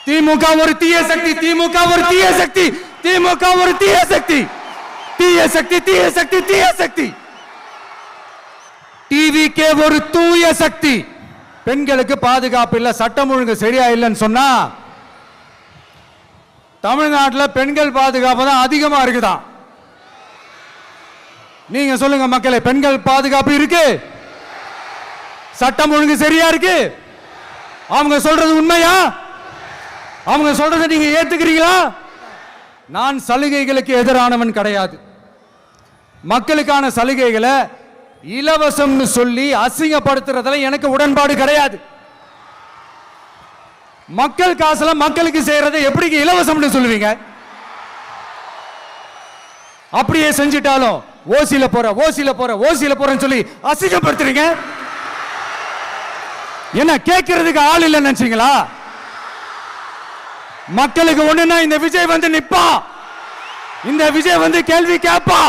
திமுக ஒரு தீய சக்தி, திமுக ஒரு தீய சக்தி, திமுக ஒரு தீய சக்தி, தீய சக்தி, தீய சக்தி, தீய சக்தி. டிவிகே ஒரு தூய சக்தி. பெண்களுக்கு பாதுகாப்பு இல்ல, சட்டம் ஒழுங்கு சரியா இல்லைன்னு சொன்னா தமிழ்நாட்டில் பெண்கள் பாதுகாப்பு தான் அதிகமா இருக்குதான். நீங்க சொல்லுங்க மக்களே, பெண்கள் பாதுகாப்பு இருக்கு? சட்டம் ஒழுங்கு சரியா இருக்கு? அவங்க சொல்றது உண்மையா? அவங்க சொல்றதை நீங்க ஏத்துக்கிறீங்களா? நான் சலுகைகளுக்கு எதிரானவன் கிடையாது. மக்களுக்கான சலுகைகளை இலவசம்னு சொல்லி அசிங்கப்படுத்துறதுல எனக்கு உடன்பாடு கிடையாது. மக்கள் காசுல மக்களுக்கு செய்யறதை எப்படி இலவசம்னு சொல்லுவீங்க? அப்படியே செஞ்சிட்டாலும் ஓசில போற ஓசில போற ஓசில போறன்னு சொல்லி அசிங்கப்படுத்துறீங்க. என்ன கேட்கறதுக்கு ஆள் இல்லைன்னு நினைச்சீங்களா? மக்களுக்கு ஒண்ணுன்னா இந்த விஜய் வந்து நிப்பா, இந்த விஜய் வந்து கேள்வி கேட்பா.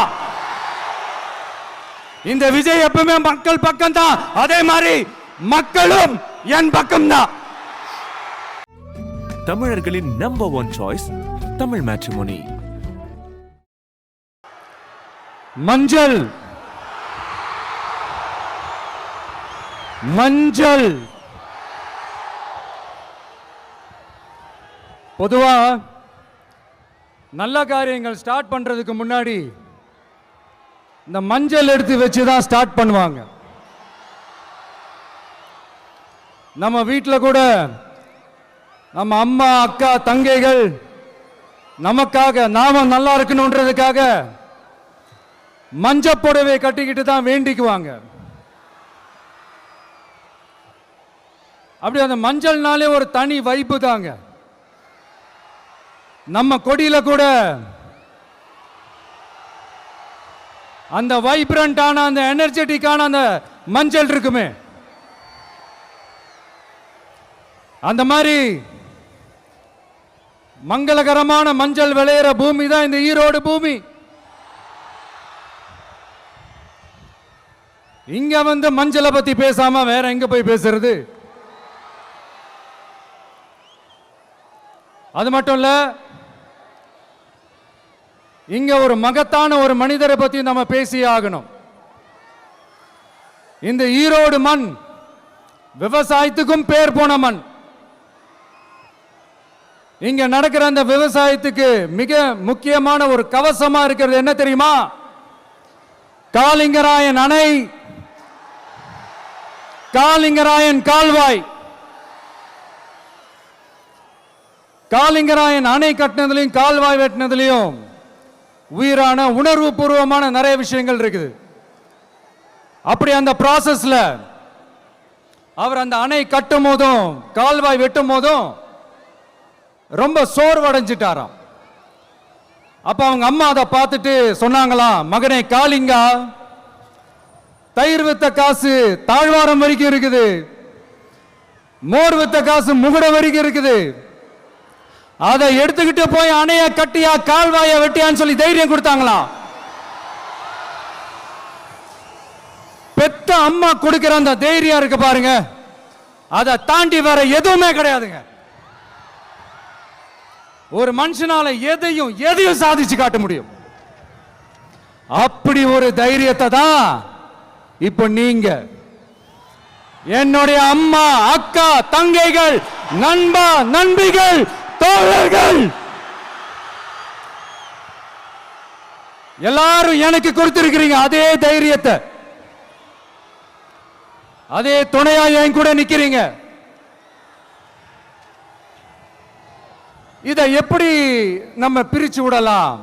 இந்த விஜய் எப்பவுமே மக்கள் பக்கம் தான், அதே மாதிரி மக்களும் என் பக்கம் தான். தமிழர்களின் number one choice Tamil matrimony. மஞ்சள் மஞ்சள் பொதுவா நல்ல காரியங்கள் ஸ்டார்ட் பண்றதுக்கு முன்னாடி இந்த மஞ்சள் எடுத்து வச்சு தான் ஸ்டார்ட் பண்ணுவாங்க. நம்ம வீட்டில் கூட நம்ம அம்மா அக்கா தங்கைகள் நமக்காக நாம நல்லா இருக்கணும்ன்றதுக்காக மஞ்சள் புடவை கட்டிக்கிட்டு தான் வேண்டிக்குவாங்க. அப்படி அந்த மஞ்சள்னாலே ஒரு தனி வைப்பு தாங்க. நம்ம கொடியில கூட அந்த வைப்ரண்டான அந்த எனர்ஜெட்டிக்கான அந்த மஞ்சள் இருக்குமே, அந்த மாதிரி மங்களகரமான மஞ்சள் விளையிற பூமி தான் இந்த ஈரோடு பூமி. இங்க வந்து மஞ்சளை பத்தி பேசாம வேற எங்க போய் பேசுறது? அது மட்டும் இல்ல, இங்க ஒரு மகத்தான ஒரு மனிதரை பத்தி நம்ம பேசி ஆகணும். இந்த ஈரோடு மண் விவசாயத்துக்கும் பேர் போன மண். இங்க நடக்கிற அந்த விவசாயத்துக்கு மிக முக்கியமான ஒரு கவசமா இருக்கிறது என்ன தெரியுமா? காலிங்கராயன் அணை, காலிங்கராயன் கால்வாய். காலிங்கராயன் அணை கட்டினதுலையும் கால்வாய் வெட்டினதுலையும் உயிரான உணர்வு பூர்வமான நிறைய விஷயங்கள் இருக்குது. அப்படி அந்த ப்ராசஸ்ல அவர் அந்த அணை கட்டும் போதும் கால்வாய் வெட்டும் போதும் ரொம்ப சோர்வடைஞ்சிட்டாராம். அப்ப அவங்க அம்மா அதை பார்த்துட்டு சொன்னாங்களாம், மகனே காளிங்கா, தயிர் வித்த காசு தாழ்வாரம் வரைக்கும் இருக்குது, மோர் வித்த காசு முகுடம் வரைக்கும் இருக்குது, அதை எடுத்துக்கிட்டு போய் அணைய கட்டியா கால்வாய வெட்டியான்னு சொல்லி தைரியம் கொடுத்தாங்களாம். பெத்த அம்மா கொடுக்கிற அந்த தைரியம் இருக்கு பாருங்க, அதை தாண்டி வேற எதுவுமே கிடையாதுங்க. ஒரு மனுஷனால எதையும் சாதிச்சு காட்ட முடியும். அப்படி ஒரு தைரியத்தை தான் இப்ப நீங்க, என்னுடைய அம்மா அக்கா தங்கைகள் நண்பா நண்பிகள் தோழர்கள் எல்லாரும் எனக்கு கொடுத்திருக்கிறீங்க. அதே தைரியத்தை, அதே துணையா என் கூட நிக்கிறீங்க. இதை எப்படி நம்ம பிரிச்சு விடலாம்?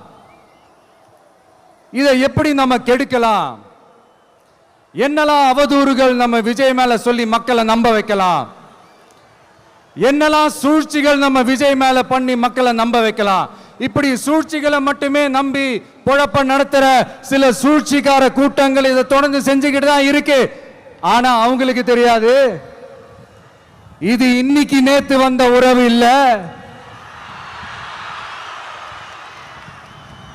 இதை எப்படி நம்ம கெடுக்கலாம்? என்னெல்லாம் அவதூறுகள் நம்ம விஜய் மேல சொல்லி மக்களை நம்ப வைக்கலாம்? என்னெல்லாம் சூழ்ச்சிகள் நம்ம விஜய் மேல பண்ணி மக்களை நம்ப வைக்கலாம்? இப்படி சூழ்ச்சிகளை மட்டுமே நம்பி பொழப்ப நடத்துற சில சூழ்ச்சிக்கார கூட்டங்கள் இதை தொடர்ந்து செஞ்சுக்கிட்டு தான் இருக்கு. ஆனா அவங்களுக்கு தெரியாது, இது இன்னைக்கு நேத்து வந்த உறவு இல்ல.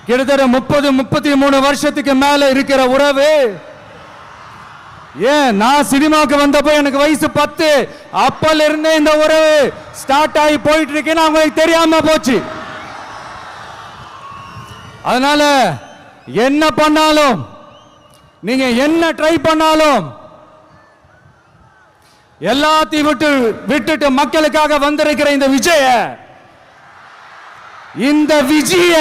கிட்டத்தட்ட 30-33 வருஷத்துக்கு மேல இருக்கிற உறவு. ஏன் நான் சினிமாவுக்கு வந்தப்போ எனக்கு வயசு 10, அப்பல இருந்தே இந்த உறவு ஸ்டார்ட் ஆகி போயிட்டு இருக்கேன்னு அவங்களுக்கு தெரியாம போச்சு. அதனால என்ன பண்ணாலும், நீங்க என்ன ட்ரை பண்ணாலும், எல்லாத்தையும் விட்டுட்டு மக்களுக்காக வந்திருக்கிற இந்த விஜய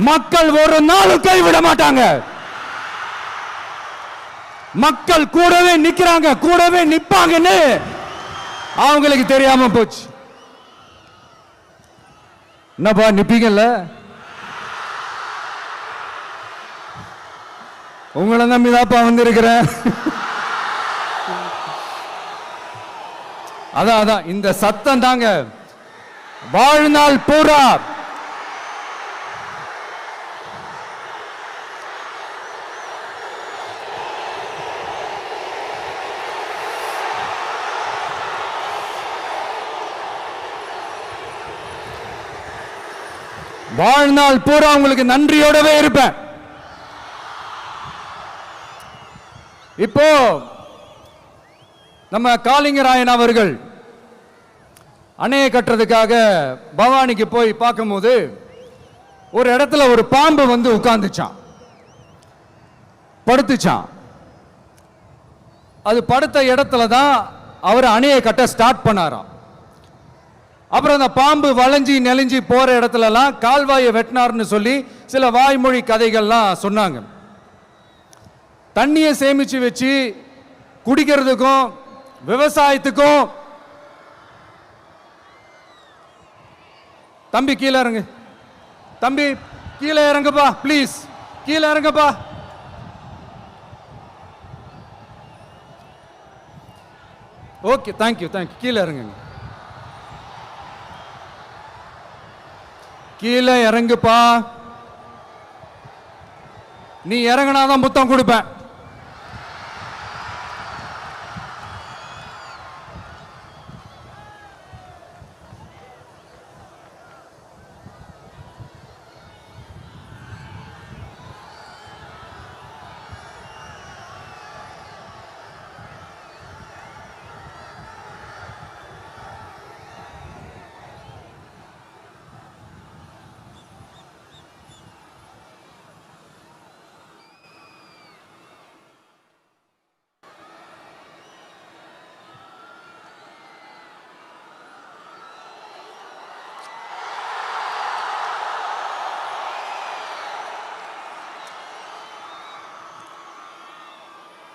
மக்கள் ஒரு நாளும் கைவிட மாட்டாங்க. மக்கள் கூடவே நிக்கிறாங்க, கூடவே நிப்பாங்கன்னு அவங்களுக்கு தெரியாம போச்சு. என்னப்பா நிப்பீங்கல்ல? உங்களை நம்பிதாப்பா வந்திருக்கிறேன். அதான் இந்த சத்தம் தாங்க வாழ்நாள் பூரா உங்களுக்கு நன்றியோடவே இருப்பேன். இப்போ நம்ம காளிங்கராயன் அவர்கள் அணையை கட்டுறதுக்காக பவானிக்கு போய் பார்க்கும்போது ஒரு இடத்துல ஒரு பாம்பு வந்து உட்கார்ந்துச்சான், படுத்துச்சான். அது படுத்த இடத்துல தான் அவர் அணையை கட்ட ஸ்டார்ட் பண்ணாராம். அப்புறம் அந்த பாம்பு வளைஞ்சி நெளிஞ்சி போற இடத்துலலாம் கால்வாயை வெட்டினார்னு சொல்லி சில வாய்மொழி கதைகள்லாம் சொன்னாங்க. தண்ணியை சேமிச்சு வச்சு குடிக்கிறதுக்கும் விவசாயத்துக்கும். தம்பி கீழே இறங்கு, தம்பி கீழே இறங்குப்பா, ப்ளீஸ் கீழே இறங்குப்பா. ஓகே, தேங்க்யூ கீழே இறங்குங்க, கீழே இறங்குப்பா. நீ இறங்கினாதான் முத்தம் கொடுப்பேன்.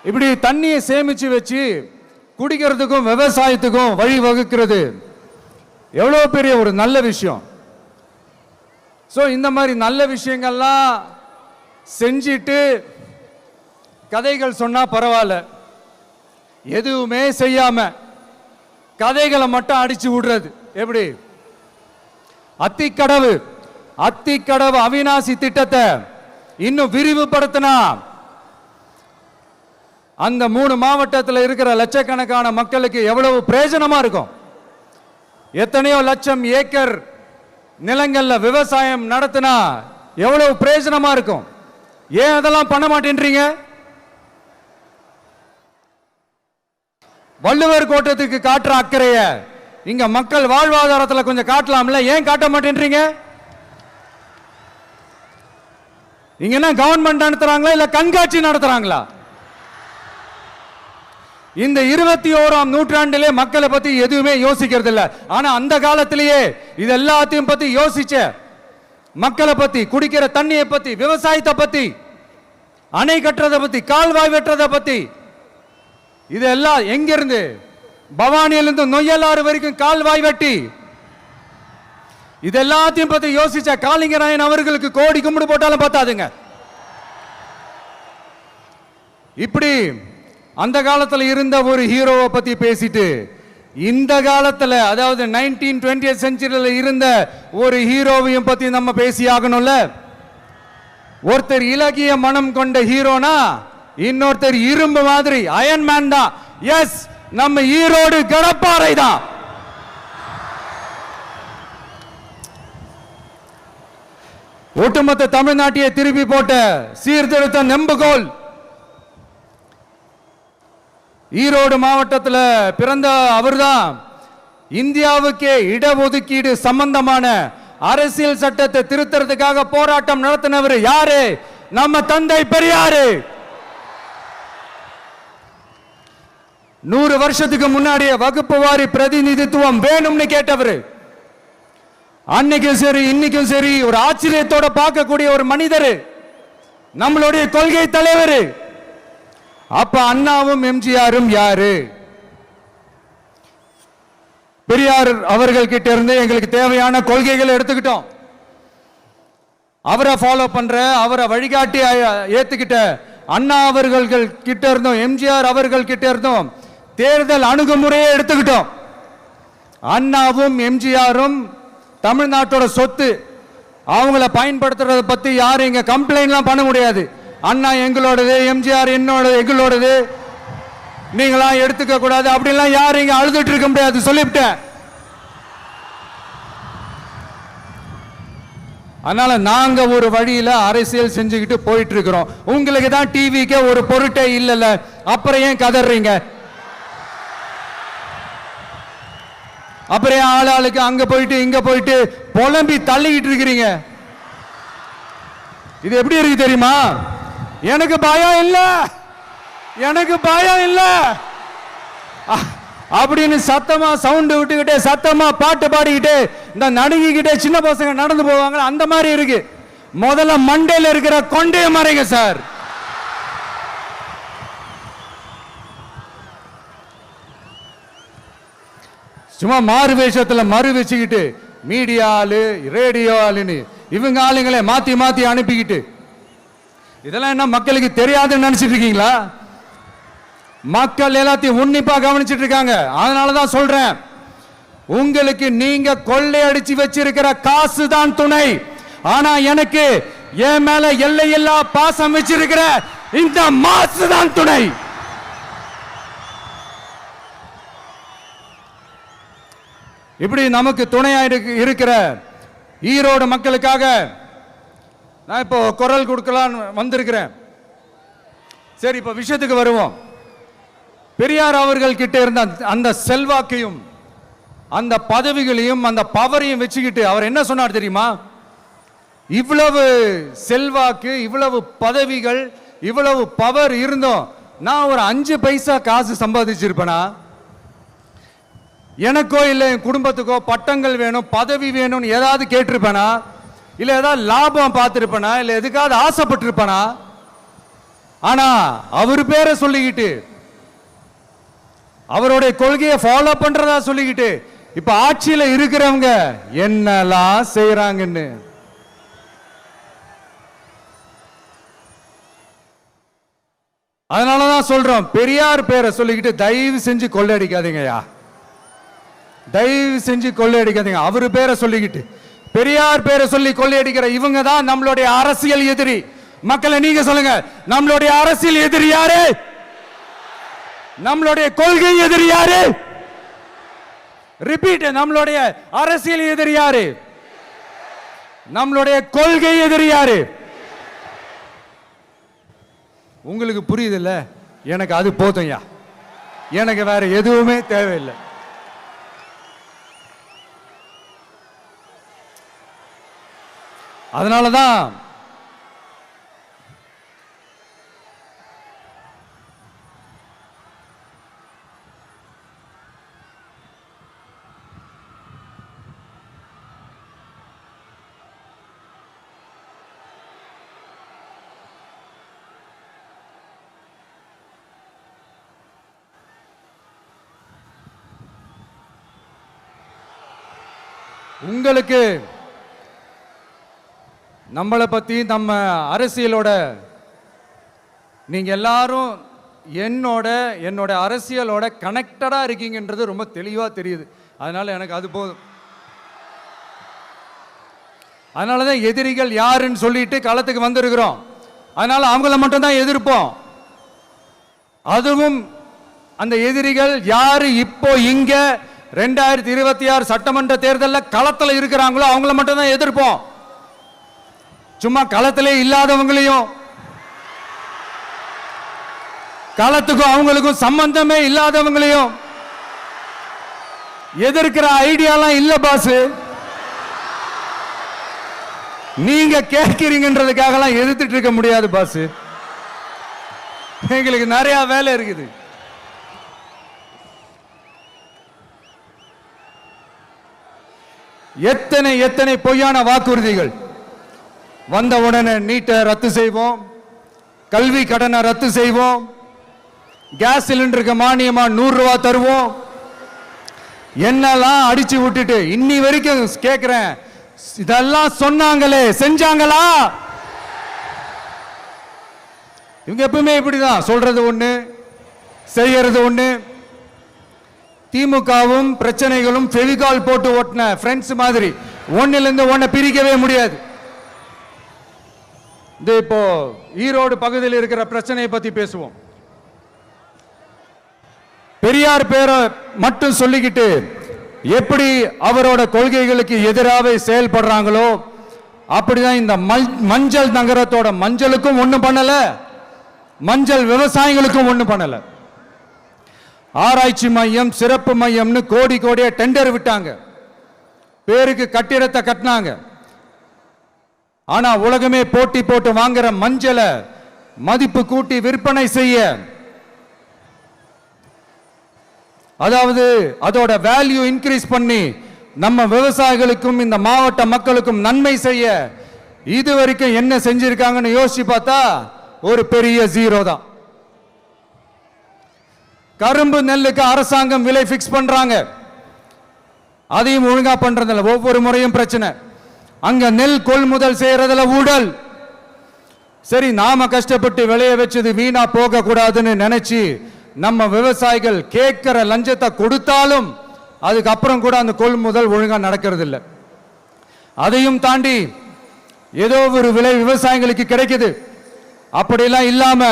இப்படி தண்ணியை சேமிச்சு வச்சு குடிக்கிறதுக்கும் விவசாயத்துக்கும் வழி வகுக்கிறது எவ்வளவு பெரிய ஒரு நல்ல விஷயம். ஸோ இந்த மாதிரி நல்ல விஷயங்கள்லாம் செஞ்சிட்டு கதைகள் சொன்னா பரவாயில்ல, எதுவுமே செய்யாம கதைகளை மட்டும் அடிச்சு விடுறது எப்படி? அத்திக்கடவு அவிநாசி திட்டத்தை இன்னும் விரிவுபடுத்தினா அந்த 3 மாவட்டத்தில் இருக்கிற லட்சக்கணக்கான மக்களுக்கு எவ்வளவு பிரயோஜனமா இருக்கும். எத்தனையோ லட்சம் ஏக்கர் நிலங்கள்ல விவசாயம் நடத்தினா எவ்வளவு பிரயோஜனமா இருக்கும். ஏன் அதெல்லாம் பண்ண மாட்டேன்றீங்க? வள்ளுவர் கோட்டத்துக்கு காட்டுற அக்கறைய இங்க மக்கள் வாழ்வாதாரத்தில் கொஞ்சம் காட்டலாம்ல, ஏன் காட்ட மாட்டேன்றீங்க? இங்க என்ன கவர்மெண்ட் நடத்துறாங்களா இல்ல கண்காட்சி நடத்துறாங்களா? இந்த 21ஆம் நூற்றாண்டிலே மக்களை பத்தி எதுவுமே யோசிக்கிறது இல்ல. ஆனா அந்த காலத்திலேயே இது எல்லாத்தையும் பத்தி யோசிச்ச, மக்களை பத்தி, குடிக்கிற தண்ணியை பத்தி, விவசாயத்தை பத்தி, அணை கட்டுறதை பத்தி, கால்வாய் வெட்டுறதை பத்தி, இதெல்லாம் எங்கிருந்து? பவானியிலிருந்து நொய்யலாறு வரைக்கும் கால்வாய் வெட்டி இது எல்லாத்தையும் பத்தி யோசிச்ச காளிங்கராயன் அவர்களுக்கு கோடி கும்பிடு போட்டாலும் பார்த்தாதுங்க. இப்படி அந்த காலத்தில் இருந்த ஒரு ஹீரோவை பத்தி பேசிட்டு இந்த காலத்தில், அதாவது 1920th செஞ்சுரியில் இருந்த ஒரு ஹீரோவையும் பத்தி நம்ம பேசி ஆகணும்ல. ஒருத்தர் இலகிய மனம் கொண்ட ஹீரோனா இன்னொருத்தர் இரும்பு மாதிரி அயன் மேன் தான். எஸ், நம்ம ஈரோடு கடப்பாறை தான். ஒட்டுமொத்த தமிழ்நாட்டையே திருப்பி போட்ட சீர்திருத்த நெம்புகோல் ஈரோடு மாவட்டத்தில் பிறந்த அவர்தான் இந்தியாவுக்கே இடஒதுக்கீடு சம்பந்தமான அரசியல் சட்டத்தை திருத்தறதுக்காக போராட்டம் நடத்தினவர் யாரு? நம்ம தந்தை பெரியாரு. 100 வருஷத்துக்கு முன்னாடியே வகுப்பு வாரி பிரதிநிதித்துவம் வேணும்னு கேட்டவர். அன்னைக்கும் சரி இன்னைக்கும் சரி ஒரு ஆச்சரியத்தோட பார்க்கக்கூடிய ஒரு மனிதர், நம்மளுடைய கொள்கை தலைவர். அப்ப அண்ணாவும் எம்ஜிஆரும் யாரு? பெரியார் அவர்கள் கிட்ட இருந்து எங்களுக்கு தேவையான கொள்கைகளை எடுத்துக்கிட்டோம். அவரை ஃபாலோ பண்ற, அவரை வழிகாட்டி ஏத்துக்கிட்ட அண்ணா அவர்கள் கிட்ட இருந்தோம், எம்ஜிஆர் அவர்கள் கிட்ட இருந்தோம் தேர்தல் அணுகுமுறையை எடுத்துக்கிட்டோம். அண்ணாவும் எம்ஜிஆரும் தமிழ்நாட்டோட சொத்து. அவங்கள பயன்படுத்துறத பத்தி யாரும் இங்க கம்ப்ளைண்ட்லாம் பண்ண முடியாது. அண்ணா எங்களோடது, எம்ஜிஆர் எங்களோடது, நீங்களா எடுத்துக்க கூடாது அப்படிலாம் யாரும் இங்க அழுதுட்டு இருக்க முடியாது, சொல்லிவிட்டேன். அதனால நாங்க ஒரு வழியில அரசியல் செஞ்சுக்கிட்டு போயிட்டு இருக்கிறோம். உங்களுக்கு தான் டிவிக்கே ஒரு பொருட்டே இல்லைல்ல, அப்புறம் ஏன் கதறீங்க? அப்புறம் ஆளாளுக்கு அங்க போயிட்டு இங்க போயிட்டு புலம்பி தள்ளிக்கிட்டு இருக்கிறீங்க. இது எப்படி இருக்கு தெரியுமா? எனக்கு பயம் இல்ல, எனக்கு பயம் இல்ல அப்படின்னு சத்தமா சவுண்ட் விட்டுக்கிட்டே சத்தமா பாட்டு பாடிக்கிட்டே இந்த நடுங்கிக்கிட்டே சின்ன பசங்க நடந்து போவாங்க, அந்த மாதிரி இருக்கு. முதல்ல மண்டையில இருக்கிற கொண்டைய மறைங்க சார். சும்மா மாறு வேஷத்துல மறு வச்சுக்கிட்டு மீடியா ஆளு ரேடியோ ஆளுன்னு இவங்க ஆளுங்களே மாத்தி மாத்தி அனுப்பிக்கிட்டு இதெல்லாம் என்ன மக்களுக்கு தெரியாதுன்னு நினைச்சிட்டு இருக்கீங்களா? மக்கள் எல்லாத்தையும் உன்னிப்பா கவனிச்சிட்டு இருக்காங்க. அதனாலதான் சொல்றேன், உங்களுக்கு நீங்க கொள்ளையடிச்சு வச்சிருக்கிற காசு தான் துணை, ஆனா எனக்கு என் மேல எல்லையில்லா பாசம் வச்சிருக்கிற இந்த மாசு தான் துணை. இப்படி நமக்கு துணையா இருக்கிற ஈரோடு மக்களுக்காக நான் இப்போ குரல் கொடுக்கலான்னு வந்திருக்கிறேன். சரி, இப்போ விஷயத்துக்கு வருவோம். பெரியார் அவர்கள் கிட்ட இருந்த அந்த செல்வாக்கையும் அந்த பதவிகளையும் அந்த பவரையும் வச்சுக்கிட்டு அவர் என்ன சொன்னார் தெரியுமா? இவ்வளவு செல்வாக்கு, இவ்வளவு பதவிகள், இவ்வளவு பவர் இருந்தோம் நான் ஒரு 5 பைசா காசு சம்பாதிச்சிருப்பேனா? எனக்கோ இல்லை என் குடும்பத்துக்கோ பட்டங்கள் வேணும், பதவி வேணும்னு ஏதாவது கேட்டிருப்பேனா? இல்லை ஏதாவது லாபம் பார்த்துருப்பேனா? இல்லை எதுக்காவது ஆசைப்பட்டிருப்பேனா? ஆனா அவர் பேரை சொல்லிக்கிட்டு அவருடைய கொள்கையை ஃபாலோ பண்றதா சொல்லிக்கிட்டு இப்ப ஆட்சியில இருக்கிறவங்க என்னெல்லாம் செய்யறாங்கன்னு அதனாலதான் சொல்றோம், பெரியார் பேரை சொல்லிக்கிட்டு தயவு செஞ்சு கொள்ளையடிக்காதீங்கயா, தயவு செஞ்சு கொள்ளையடிக்காதீங்க. அவரு பேரை சொல்லிக்கிட்டு பெரியார் பேரை சொல்லி கொள்ளையடிக்கிற இவங்க தான் நம்மளுடைய அரசியல் எதிரி. மக்களை நீங்க சொல்லுங்க, நம்மளுடைய அரசியல் எதிரி யாரு? நம்மளுடைய கொள்கை எதிரி யாரு? ரிப்பீட், நம்மளுடைய அரசியல் எதிரி யாரு? நம்மளுடைய கொள்கை எதிரி யாரு? உங்களுக்கு புரியுதுல்ல? எனக்கு அது போதும்யா, எனக்கு வேற எதுவுமே தேவையில்லை. அதனாலதான் உங்களுக்கு நம்மளை பத்தி நம்ம அரசியலோட நீங்க எல்லாரும் என்னோட அரசியலோட கனெக்டடா இருக்கீங்கன்றது ரொம்ப தெளிவா தெரியுது. அதனால எனக்கு அது போதும். அதனாலதான் எதிரிகள் யாருன்னு சொல்லிட்டு களத்துக்கு வந்திருக்கிறோம். அதனால அவங்கள மட்டும் தான் எதிர்ப்போம். அதுவும் அந்த எதிரிகள் யாரு இப்போ இங்க 2026 சட்டமன்ற தேர்தலில் களத்தில் இருக்கிறாங்களோ அவங்கள மட்டும் தான் எதிர்ப்போம். சும்மா களத்திலே இல்லாதவங்களையும் களத்துக்கும் அவங்களுக்கும் சம்பந்தமே இல்லாதவங்களையும் எதிர்க்கிற ஐடியாலாம் இல்ல பாஸ். நீங்க கேட்கிறீங்கன்றதுக்காகலாம் எதிர்த்துட்டு இருக்க முடியாது பாஸ். எங்களுக்கு நிறைய வேலை இருக்குது. எத்தனை எத்தனை பொய்யான வாக்குறுதிகள். வந்த உடனே நீட்டை ரத்து செய்வோம், கல்வி கடனை ரத்து செய்வோம், கேஸ் சிலிண்டருக்கு மானியமா 100 ரூபாய் தருவோம், என்னெல்லாம் அடிச்சு விட்டுட்டு இன்னி வரைக்கும் கேட்கிறேன், இதெல்லாம் சொன்னாங்களே செஞ்சாங்களா? இவங்க எப்பவுமே இப்படிதான், சொல்றது ஒண்ணு செய்யறது ஒண்ணு. திமுகவும் பிரச்சனைகளும் ஃபெவிகால் போட்டு ஓட்டின ஃப்ரெண்ட்ஸ் மாதிரி ஒன்னில இருந்து ஒன்ன பிரிக்கவே முடியாது. இப்போ ஈரோடு பகுதியில் இருக்கிற பிரச்சனையை பத்தி பேசுவோம். பெரியார் பேரை மட்டும் சொல்லிக்கிட்டு எப்படி அவரோட கொள்கைகளுக்கு எதிராக செயல்படுறாங்களோ அப்படிதான் இந்த மஞ்சள் நகரத்தோட மஞ்சளுக்கும் ஒண்ணும் பண்ணல, மஞ்சள் விவசாயிகளுக்கும் ஒண்ணும் பண்ணல. ஆராய்ச்சி மையம், சிறப்பு மையம்னு கோடி கோடியா டெண்டர் விட்டாங்க, பேருக்கு கட்டிடத்தை கட்டினாங்க. ஆனா உலகமே போட்டி போட்டு வாங்குற மஞ்சளை மதிப்பு கூட்டி விற்பனை செய்ய, அதாவது அதோட வேல்யூ இன்க்ரீஸ் பண்ணி நம்ம விவசாயிகளுக்கும் இந்த மாவட்ட மக்களுக்கும் நன்மை செய்ய இதுவரைக்கும் என்ன செஞ்சிருக்காங்கன்னு யோசிச்சு பார்த்தா ஒரு பெரிய ஜீரோ தான். கரும்பு நெல்லுக்கு அரசாங்கம் விலை பிக்ஸ் பண்றாங்க, அதையும் ஒழுங்கா பண்றதில்ல. ஒவ்வொரு முறையும் பிரச்சனை. அங்க நெல் கொள்முதல் செய்யறதுல ஊழல். சரி, நாம கஷ்டப்பட்டு விளைய வச்சது வீணா போக கூடாதுன்னு நினைச்சு நம்ம விவசாயிகள் கேட்கிற லஞ்சத்தை கொடுத்தாலும் அதுக்கப்புறம் கூட அந்த கொள்முதல் ஒழுங்கா நடக்கிறது இல்லை. அதையும் தாண்டி ஏதோ ஒரு விலை விவசாயிகளுக்கு கிடைக்குது. அப்படிலாம் இல்லாம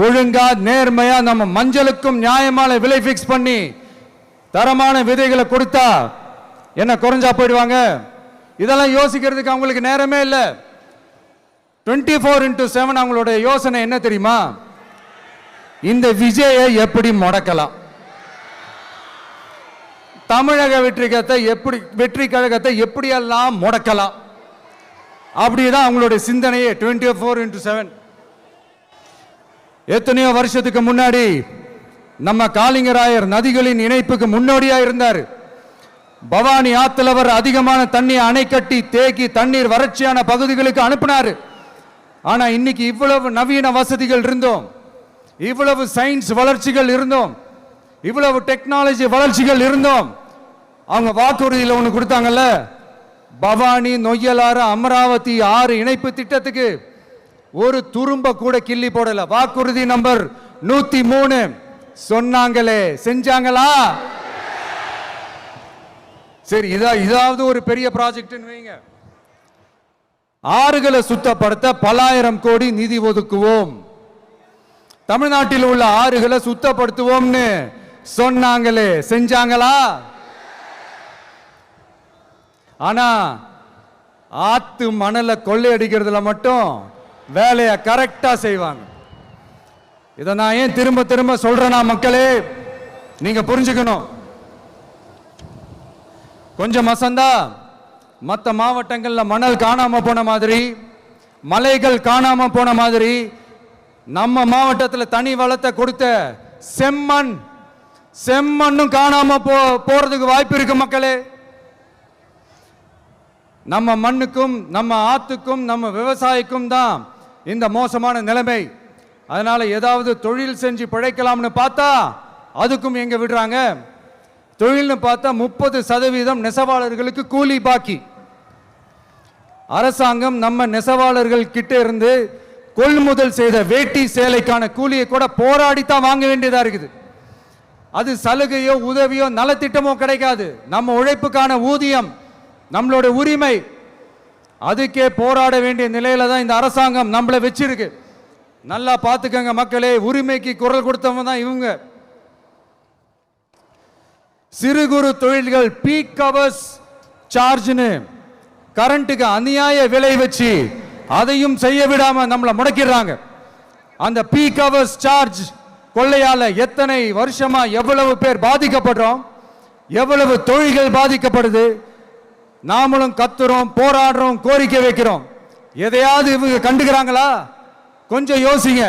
ஒழுங்கா நேர்மையா நம்ம மஞ்சளுக்கும் நியாயமான விலை பிக்ஸ் பண்ணி தரமான விதைகளை கொடுத்தா என்ன குறைஞ்சா போயிடுவாங்க? இதெல்லாம் யோசிக்கிறதுக்கு அவங்களுக்கு நேரமே இல்லை. 24x7 அவங்களோட யோசனை என்ன தெரியுமா? இந்த விஜயை எப்படி முடக்கலாம், தமிழக வெற்றி கழகத்தை எப்படியெல்லாம் முடக்கலாம், அப்படிதான் அவங்களுடைய சிந்தனையே 24x7. எத்தனையோ வருஷத்துக்கு முன்னாடி நம்ம காளிங்கராயர் நதிகளின் இணைப்புக்கு முன்னோடியா இருந்தார். பவானி ஆத்துல வர அதிகமான தண்ணீர் அணை கட்டி தேக்கி தண்ணீர் வறட்சியான பகுதிகளுக்கு அனுப்பினார். ஆனா இன்னைக்கு இவ்வளவு நவீன வசதிகள் இருந்தோம், இவ்வளவு சயின்ஸ் வளர்ச்சிகள் இருந்தோம், இவ்வளவு டெக்னாலஜி வளர்ச்சிகள் இருந்தோம், அவங்க வாக்குறுதியில் ஒன்று கொடுத்தாங்கல்ல, பவானி நொய்யலாறு அமராவதி 6 இணைப்பு திட்டத்துக்கு ஒரு துரும்ப கூட கிள்ளி போடல. வாக்குறுதி நம்பர் 103 சொன்னாங்களே செஞ்சாங்களா? சரி, இதாவது ஒரு பெரிய ப்ராஜெக்ட் வைங்க. ஆறுகளை சுத்தப்படுத்த பல்லாயிரம் கோடி நிதி ஒதுக்குவோம், தமிழ்நாட்டில் உள்ள ஆறுகளை சுத்தப்படுத்துவோம்னு சொன்னாங்களே செஞ்சாங்களா? ஆனா ஆத்து மணலை கொள்ளையடிக்கிறதுல மட்டும் வேலையை கரெக்டா செய்வாங்க. இதை நான் ஏன் திரும்ப திரும்ப சொல்றேன்னா, மக்களே நீங்க புரிஞ்சுக்கணும். கொஞ்சம் மசந்தா மற்ற மாவட்டங்கள்ல மணல் காணாம போன மாதிரி, மலைகள் காணாம போன மாதிரி, நம்ம மாவட்டத்தில் தனி வளத்தை கொடுத்த செம்மண்ணும் காணாம போறதுக்கு வாய்ப்பு இருக்கு மக்களே. நம்ம மண்ணுக்கும் நம்ம ஆத்துக்கும் நம்ம விவசாயிக்கும் தான் இந்த மோசமான நிலைமை. அதனால ஏதாவது தொழில் செஞ்சு பிழைக்கலாம்னு பார்த்தா அதுக்கும் எங்க விடுறாங்க? தொழில்னு பார்த்தா 30% நெசவாளர்களுக்கு கூலி பாக்கி. அரசாங்கம் நம்ம நெசவாளர்கள் கிட்ட இருந்து கொள்முதல் செய்த வேட்டி சேலைக்கான கூலியை கூட போராடித்தான் வாங்க வேண்டியதா இருக்குது. அது சலுகையோ உதவியோ நலத்திட்டமோ கிடைக்காது. நம்ம உழைப்புக்கான ஊதியம், நம்மளோட உரிமை, அதுக்கே போராட வேண்டிய நிலையில தான் இந்த அரசாங்கம் நம்மளை வச்சிருக்கு. நல்லா பார்த்துக்கங்க மக்களே, உரிமைக்கு குரல் கொடுத்தவங்க தான் இவங்க. சிறு குறு தொழில்கள் பீக் ஹவர்ஸ் சார்ஜ்னு கரண்ட்டுக்கு அநியாய விலை வச்சு அதையும் செய்ய விடாம நம்மளை முடக்கிறாங்க. அந்த பீக் ஹவர்ஸ் சார்ஜ் கொள்ளையால எத்தனை வருஷமா எவ்வளவு பேர் பாதிக்கப்படுறோம், எவ்வளவு தொழில்கள் பாதிக்கப்படுது. நாமளும் கத்துறோம், போராடுறோம், கோரிக்கை வைக்கிறோம். எதையாவது இவங்க கண்டுக்கிறாங்களா? கொஞ்சம் யோசிங்க.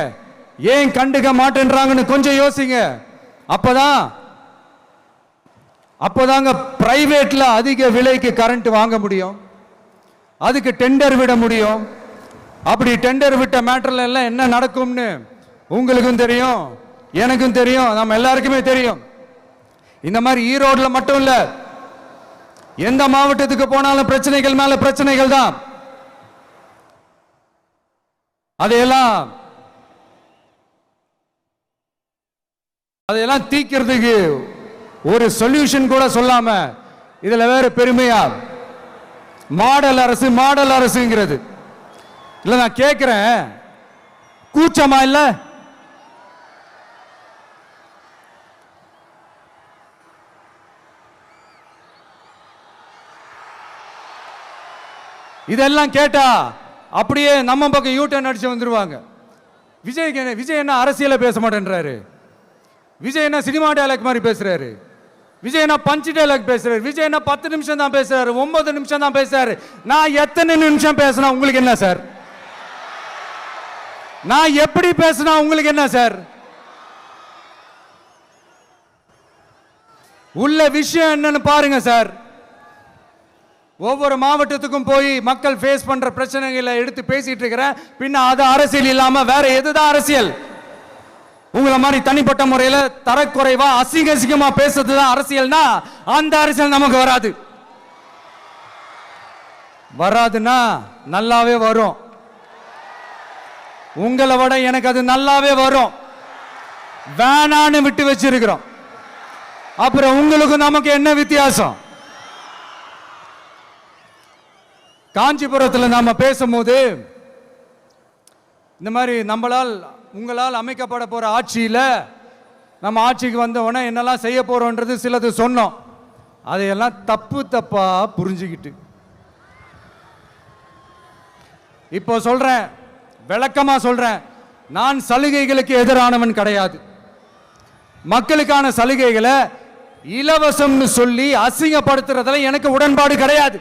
ஏன் கண்டுக்க மாட்டேன்றாங்கன்னு கொஞ்சம் யோசிங்க. அப்பதாங்க பிரைவேட்ல அதிக விலைக்கு கரண்ட் வாங்க முடியும், அதுக்கு டெண்டர் விட முடியும். அப்படி டெண்டர் விட்ட மேட்டர்ல எல்லாம் என்ன நடக்கும்னு உங்களுக்கும் தெரியும், எனக்கும் தெரியும், நம்ம எல்லாருக்குமே தெரியும். இந்த மாதிரி ஈரோடுல மட்டும் இல்ல, எந்த மாவட்டத்துக்கு போனாலும் பிரச்சனைகள் மேல பிரச்சனைகள் தான். அதையெல்லாம் தீக்கிறதுக்கு ஒரு சொல்யூஷன் கூட சொல்லாம இதுல வேற பெருமையா மாடல் அரசு மாடல் அரசுங்கிறது. இல்ல நான் கேட்கிறேன், கூச்சமா இல்ல? இதெல்லாம் கேட்டா அப்படியே நம்ம பக்கம் யூட்டர்ன் அடிச்சு வந்துருவாங்க. விஜய் என்ன அரசியல பேச மாட்டேன்றாரு, விஜய் என்ன சினிமா டயலாக் மாதிரி பேசுறாரு, விஜய் என்ன பஞ்ச் டயலாக் பேசுறாரு, விஜய் என்ன 10 நிமிஷம் தான் பேசுறாரு, 9 நிமிஷம் தான் பேசுறாரு. நான் எத்தனை நிமிஷம் பேசினா உங்களுக்கு என்ன சார்? நான் எப்படி பேசினா உங்களுக்கு என்ன சார்? உள்ள விஷயம் என்னன்னு பாருங்க சார். ஒவ்வொரு மாவட்டத்துக்கும் போய் மக்கள் ஃபேஸ் பண்ற பிரச்சனைகளை எடுத்து பேசிட்டு இருக்கிறேன். பின்ன அது அரசியல் இல்லாம வேற எதுதான் அரசியல்? உங்களை மாதிரி தனிப்பட்ட முறையில தரக்குறைவா அசிங்கமா பேசுறதுதான் அரசியல்னா அந்த அரசியல் நமக்கு வராதுன்னா நல்லாவே வரும். உங்களை விட எனக்கு அது நல்லாவே வரும். வேணான்னு விட்டு வச்சிருக்கிறோம். அப்புறம் உங்களுக்கு நமக்கு என்ன வித்தியாசம்? காஞ்சிபுரத்தில் நாம பேசும்போது இந்த மாதிரி உங்களால் அமைக்கப்பட போற ஆட்சியில நம்ம ஆட்சிக்கு வந்த உடனே என்னெல்லாம் செய்ய போறோம்ன்றது சிலது சொன்னோம். அதையெல்லாம் தப்பா புரிஞ்சுக்கிட்டு இப்போ சொல்றேன், விளக்கமா சொல்றேன். நான் சலுகைகளுக்கு எதிரானவன் கிடையாது. மக்களுக்கான சலுகைகளை இலவசம்னு சொல்லி அசிங்கப்படுத்துறதுல எனக்கு உடன்பாடு கிடையாது.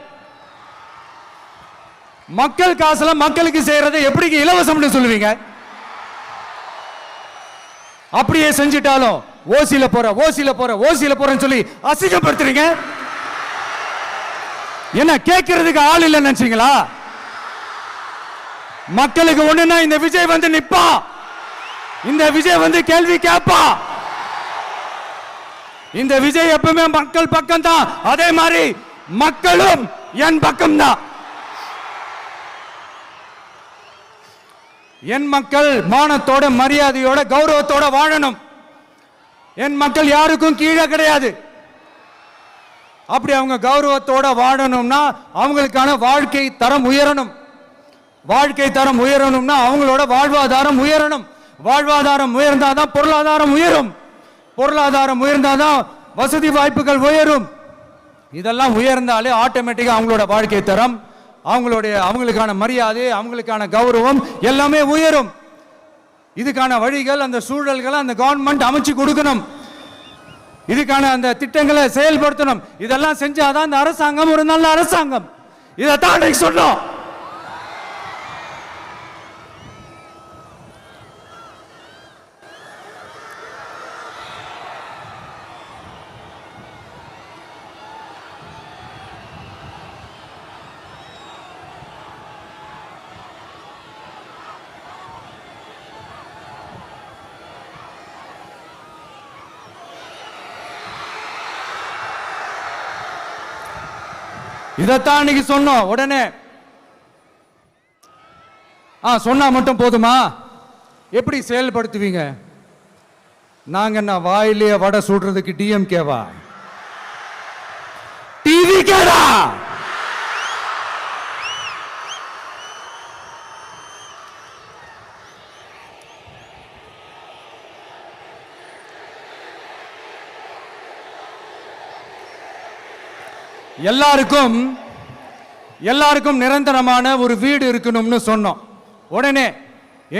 மக்கள் காசுல மக்களுக்கு செய்யறதை எப்படி இலவசம்னு சொல்லுவீங்க? அப்படியே செஞ்சிட்டாலும் ஓசில போறேன்னு சொல்லி அசிங்கப்படுத்துறீங்க. என்ன கேட்கறதுக்கு ஆள் இல்லைன்னு நினைச்சீங்களா? மக்களுக்கு ஒண்ணுன்னா இந்த விஜய் வந்து நிப்பா, இந்த விஜய் வந்து கேள்வி கேட்பா. இந்த விஜய் எப்பவுமே மக்கள் பக்கம் தான், அதே மாதிரி மக்களும் என் பக்கம் தான். என் மக்கள் மானத்தோட மரியாதையோட கௌரவத்தோட வாழணும். என் மக்கள் யாருக்கும் கீழே கிடையாது. அப்படி அவங்க கௌரவத்தோட வாழணும்னா அவங்களுக்கான வாழ்க்கை தரம் உயரணும். வாழ்க்கை தரம் உயரணும்னா அவங்களோட வாழ்வாதாரம் உயரணும். வாழ்வாதாரம் உயர்ந்தாதான் பொருளாதாரம் உயரும். பொருளாதாரம் உயர்ந்தாதான் வசதி வாய்ப்புகள் உயரும். இதெல்லாம் உயர்ந்தாலே ஆட்டோமேட்டிக்கா அவங்களோட வாழ்க்கை தரம், அவங்களுக்கான மரியாதை, அவங்களுக்கான கௌரவம் எல்லாமே உயரும். இதுக்கான வழிகள், அந்த சூழல்களை அந்த கவர்மெண்ட் அமைச்சு கொடுக்கணும். இதுக்கான அந்த திட்டங்களை செயல்படுத்தணும். இதெல்லாம் செஞ்சாதான் அந்த அரசாங்கம் ஒரு நல்ல அரசாங்கம். இதைத்தான் சொன்னோம். இதைத்தான் இன்னைக்கு சொன்னோம். உடனே சொன்னா மட்டும் போதுமா? எப்படி செயல்படுத்துவீங்க? நாங்க என்ன வாயிலே வடை சுடுறதுக்கு டிஎம்கேவா? டிவிகேடா? எல்லாருக்கும் நிரந்தரமான ஒரு வீடு இருக்கணும்னு சொன்னோம். உடனே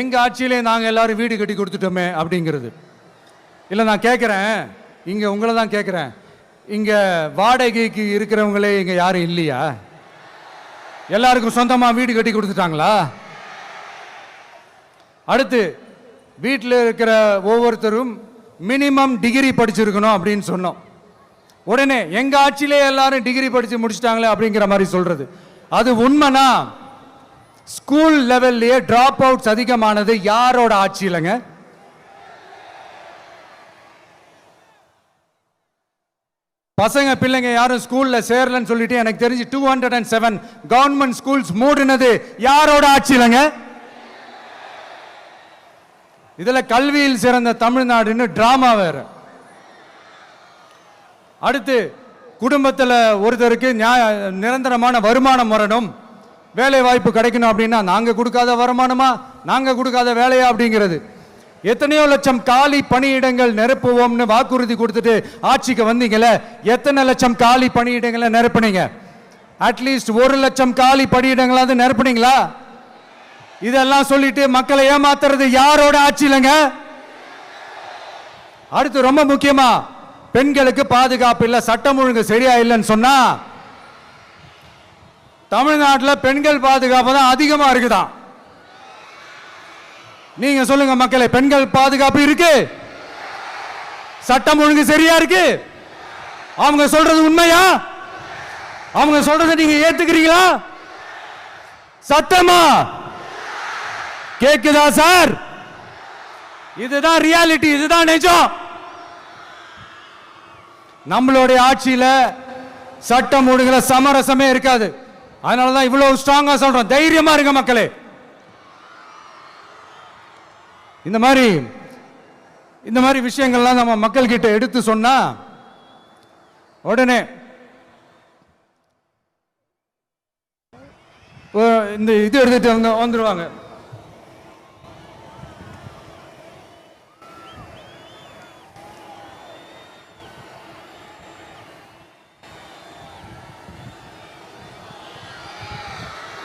எங்க ஆட்சியிலே நாங்க எல்லாரும் வீடு கட்டி கொடுத்துட்டோமே அப்படிங்கிறது. இல்லை நான் கேட்குறேன், இங்கே உங்களை தான் கேட்குறேன், இங்கே வாடகைக்கு இருக்கிறவங்களே இங்கே யாரும் இல்லையா? எல்லாருக்கும் சொந்தமாக வீடு கட்டி கொடுத்துட்டாங்களா? அடுத்து வீட்டில் இருக்கிற ஒவ்வொருத்தரும் மினிமம் டிகிரி படிச்சிருக்கணும் அப்படின்னு சொன்னோம். உடனே எங்க ஆட்சியிலே எல்லாரும் டிகிரி படிச்சு முடிச்சிட்டாங்களே அப்படிங்கிற மாதிரி சொல்றது அது உண்மைனா? ஸ்கூல் லெவல்லையே டிராப் அவுட்ஸ் அதிகமானது யாரோட ஆட்சியிலங்க? பசங்க பிள்ளைங்க யாரும் ஸ்கூல்ல சேரலன்னு சொல்லிட்டு எனக்கு தெரிஞ்சு 207 கவர்மெண்ட் ஸ்கூல்ஸ் மூடினது யாரோட ஆட்சியிலங்க? இதுல கல்வியில் சிறந்த தமிழ்நாடுன்னு டிராமா வேற. அடுத்து குடும்பத்தில் ஒருத்தருக்கு நிரந்தரமான வருமானம் வரணும், வேலை வாய்ப்பு கிடைக்கணும் அப்படின்னா நாங்க கொடுக்காத வருமானமா, நாங்க கொடுக்காத வேலையா அப்படிங்கிறது. எத்தனையோ லட்சம் காலி பணியிடங்கள் நிரப்புவோம்னு வாக்குறுதி கொடுத்துட்டு ஆட்சிக்கு வந்தீங்களே, எத்தனை லட்சம் காலி பணியிடங்களை நிரப்புனீங்க? அட்லீஸ்ட் 1 லட்சம் காலி பணியிடங்களாவது நிரப்புனீங்களா? இதெல்லாம் சொல்லிட்டு மக்களை ஏமாத்துறது யாரோட ஆட்சியிலங்க? அடுத்து ரொம்ப முக்கியமா, பெண்களுக்கு பாதுகாப்பு இல்லை, சட்டம் ஒழுங்கு சரியா இல்லைன்னு சொன்னா தமிழ்நாட்டில் பெண்கள் பாதுகாப்பு தான் அதிகமா இருக்குதான். நீங்க சொல்லுங்க மக்களே, பெண்கள் பாதுகாப்பு இருக்கு? சட்டம் ஒழுங்கு சரியா இருக்கு? அவங்க சொல்றது உண்மையா? அவங்க சொல்றதை நீங்க ஏத்துக்கிறீங்களா? சத்தமா கேக்குதா சார்? இதுதான் ரியாலிட்டி, இதுதான் நிஜம். நம்மளுடைய ஆட்சியில சட்டம் ஒழுங்குல சமரசமே இருக்காது. அதனாலதான் இவ்வளவு ஸ்ட்ராங்கா சொல்றோம், தைரியமா இருங்க மக்களே. இந்த மாதிரி விஷயங்கள்லாம் நம்ம மக்கள் கிட்ட எடுத்து சொன்னா உடனே இந்த இது எடுத்துட்டு வந்துருவாங்க.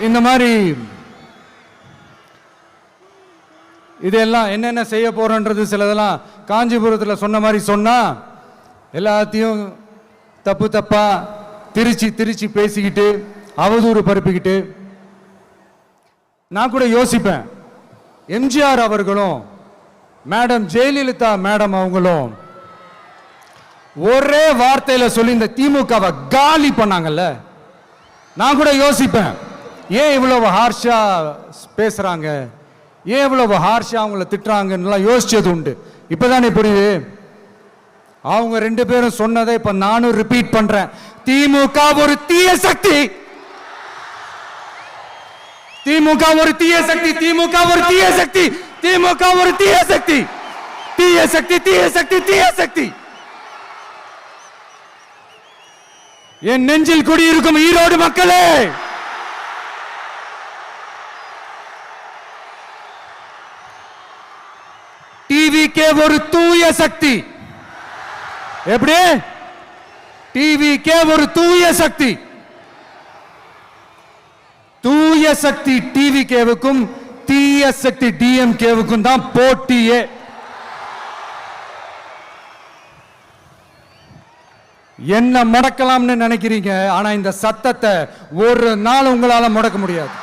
இந்த மாதிரி இதெல்லாம் என்னென்ன செய்ய போறோன்றது சிலதெல்லாம் காஞ்சிபுரத்தில் சொன்ன மாதிரி சொன்னா எல்லாத்தையும் தப்பு தப்பா திருச்சி பேசிக்கிட்டு அவதூறு பரப்பிக்கிட்டு. நான் கூட யோசிப்பேன், எம்ஜிஆர் அவர்களும் மேடம் ஜெயலலிதா மேடம் அவங்களும் ஒரே வார்த்தையில சொல்லி இந்த திமுகவை காலி பண்ணாங்கல்ல. நான் கூட யோசிப்பேன், ஏன் இவ்வளவு ஹார்ஷா பேசுறாங்க, ஏன் இவ்வளவு ஹார்ஷா அவங்கள திட்டுறாங்கன்னு யோசிச்சது உண்டு. இப்பதானே புரியுது. அவங்க 2 பேரும் சொன்னதை இப்ப நானும் ரிப்பீட் பண்றேன். திமுக ஒரு தீய சக்தி, திமுக ஒரு தீய சக்தி, திமுக ஒரு தீய சக்தி, திமுக ஒரு தீய சக்தி, தீய சக்தி, தீய சக்தி, தீய சக்தி. என் நெஞ்சில் குடியிருக்கும் ஈரோடு மக்களே, டிவிகே ஒரு தூய சக்தி. எப்படி? டிவிகே ஒரு தூய சக்தி. தூய சக்தி டிவிகேவுக்கும் தீய சக்தி டிஎம்கேவுக்கும் தான் போட்டியே. என்ன முடக்கலாம்னு நினைக்கிறீங்க, ஆனா இந்த சத்தத்தை ஒரு நாள் உங்களால முடக்க முடியாது.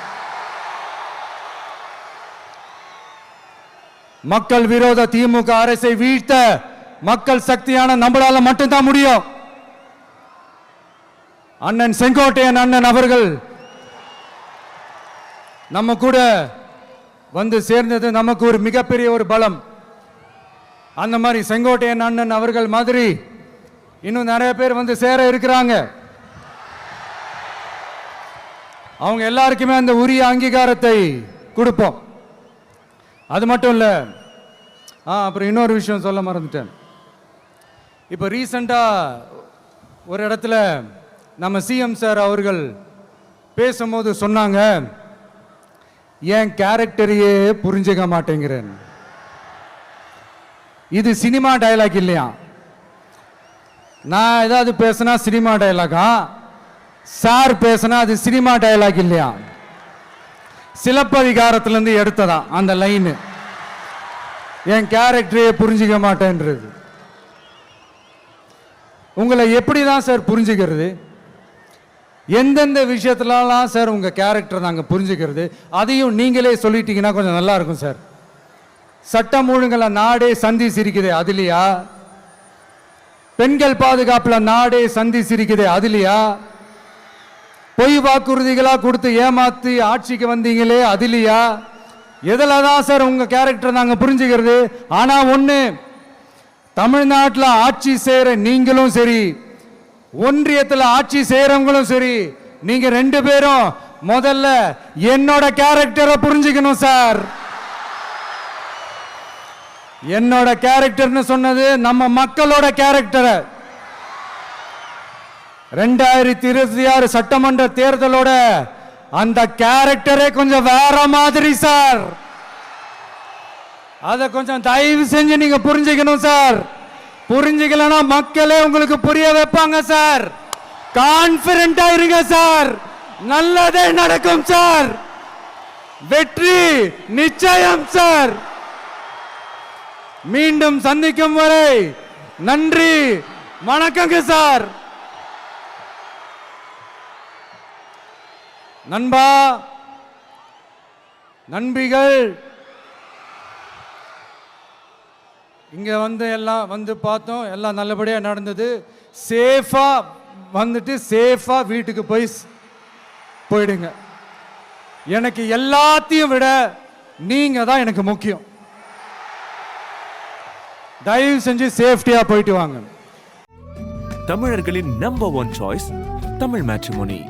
மக்கள் விரோத திமுக அரசை வீழ்த்த மக்கள் சக்தியான நம்மளால மட்டும்தான் முடியும். அண்ணன் செங்கோட்டையன் அண்ணன் அவர்கள் நம்ம கூட வந்து சேர்ந்தது நமக்கு ஒரு மிகப்பெரிய ஒரு பலம். அந்த மாதிரி செங்கோட்டையன் அண்ணன் அவர்கள் மாதிரி இன்னும் நிறைய பேர் வந்து சேர இருக்கிறாங்க. அவங்க எல்லாருக்குமே அந்த உரிய அங்கீகாரத்தை கொடுப்போம். அது மட்டும் இல்ல, அப்புறம் இன்னொரு விஷயம் சொல்ல மறந்துட்டேன். இப்போ ரீசண்டா ஒரு இடத்துல நம்ம சிஎம் சார் அவர்கள் பேசும்போது சொன்னாங்க, என் கேரக்டரையே புரிஞ்சுக்க மாட்டேங்கிறேன். இது சினிமா டயலாக் இல்லையா? நான் ஏதாவது பேசினா சினிமா டயலாகா? சார் பேசினா அது சினிமா டயலாக் இல்லையா? சிலப்பதிகாரத்திலிருந்து எடுத்ததா அந்த லைன், என் கேரக்டரையே புரிஞ்சிக்க மாட்டேன்றது. உங்களை எப்படி தான் சார் புரிஞ்சுக்கிறது? எந்தெந்த விஷயத்துலலாம் சார் உங்கள் கேரக்டர் நாங்கள் புரிஞ்சுக்கிறது? அதையும் நீங்களே சொல்லிட்டீங்கன்னா கொஞ்சம் நல்லா இருக்கும் சார். சட்டம் ஒழுங்குல நாடே சந்தி சிரிக்குது அதுலையா? பெண்கள் பாதுகாப்புல நாடே சந்தி சிரிக்குது அதுலையா? பொய் வாக்குறுதிகளா கொடுத்து ஏமாத்தி ஆட்சிக்கு வந்தீங்களே அதுலையா? எதுல தான் சார் உங்க கேரக்டர் நாங்க புரிஞ்சுக்கிறது? ஆனா ஒண்ணு, தமிழ்நாட்டில் ஆட்சி செய்யற நீங்களும் சரி, ஒன்றியத்தில் ஆட்சி செய்யறவங்களும் சரி, நீங்க ரெண்டு பேரும் முதல்ல என்னோட கேரக்டரை புரிஞ்சுக்கணும் சார். என்னோட கேரக்டர்னு சொன்னது நம்ம மக்களோட கேரக்டரை. 2026 சட்டமன்ற தேர்தலோட அந்த கேரக்டரே கொஞ்சம் வேற மாதிரி சார். அதை கொஞ்சம் தயவு செஞ்சு நீங்க புரிஞ்சுக்கணும் சார். புரிஞ்சுக்கலன்னா மக்களே உங்களுக்கு புரிய வைப்பாங்க சார். கான்பிடண்டா இருங்க சார், நல்லதே நடக்கும் சார். வெற்றி நிச்சயம் சார். மீண்டும் சந்திக்கும் வரை நன்றி, வணக்கங்க சார். நண்பா, நண்பிகள், இங்க வந்து எல்லாம் வந்து பார்த்தோம், எல்லாம் நல்லபடியா நடந்தது. சேஃபா வந்துட்டு சேஃபா வீட்டுக்கு போயிடுங்க. எனக்கு எல்லாத்தையும் விட நீங்க தான் எனக்கு முக்கியம். தயவு செஞ்சு சேஃப்டியா போயிட்டு வாங்க. தமிழர்களின் number one choice Tamil matrimony.